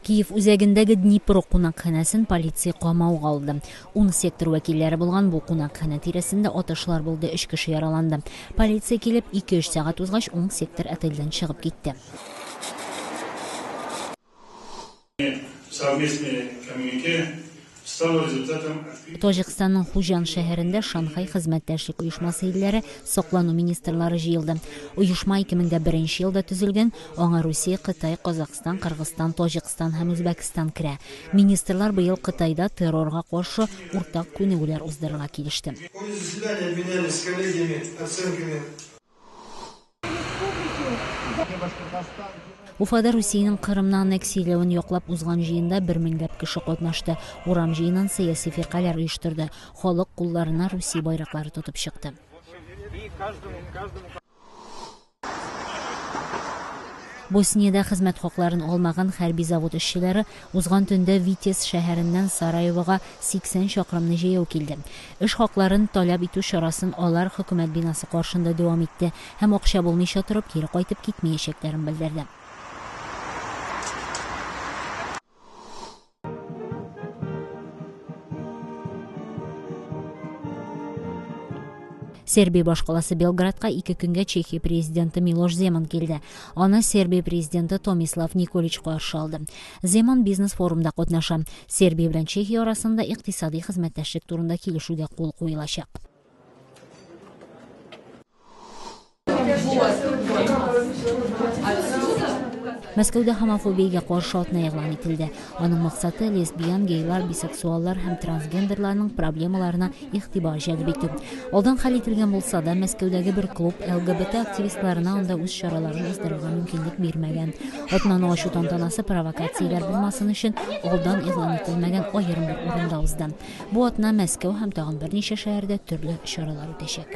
Киев үзәгендәге Днепр кунакханәсен полиция камауга алды. 10 сектор вәкилләре булган бу кунакханә тирәсендә атышлар булды, 3 кеше яраланды. Полиция килеп 2-3 сәгать узгач 10 сектор отельдән чыгып китте. Тажикстанның Хужан шәһәрендә Шанхай хезмәттәшлек оешмасы илләре саклану министрлары җыелды. Оешма 2001 елда төзелгән, аңа Русия, Кытай, Казакстан, Кыргызстан, Таҗикстан һәм Үзбәкстан керә. Министрлар быел Кытайда террорга каршы уртак күнегүләр уздырырга килеште. Уфада Русиянең Кырымны аннексияләвен яклап узган җыенда 1000 кеше катнашты. Урам җыеннан сәяси фиркалар оештырды. Халык кулларына Русия байраклары тотып чыкты. Босниядә хезмәт хакларын алмаган хәрби завод эшчеләре узган төндә Витес шәһәреннән Сараевога 80 чакрымны җәяү килде. Эш хакларын таләп итү чарасын алар хөкүмәт бинасы каршында дәвам итте һәм акча булмыйча торып кире кайтып китмәячәкләрен белдерде. Сербия башкаласы Белградка 2 көнгә Чехия президенты Милош Земан килде. Аны Сербия президенты Томислав Николич каршы алды. Земан бизнес форумда катнаша. Сербия белән Чехия арасында икътисади хезмәттәшлек турында килешүгә кул куелачак. Мәскәүдә homofobиягә каршы атна игълан ителде. Аның максаты лесбиян, гейлар, бисексуаллар һәм трансгендерларның проблемаларына игътибар җәлеп итү. Алдан хәл ителгән булса да, Мәскәүдәге бер клуб ЛГБТ активистларына анда үз чараларын уздырырга мөмкинлек бирмәгән. Атнаны ачу тантанасы провокацияләр булмасын өчен алдан игълан ителмәгән аерым бер урында узды. Бу атна Мәскәү һәм тагын берничә шәһәрдә төрле чаралар үтәчәк.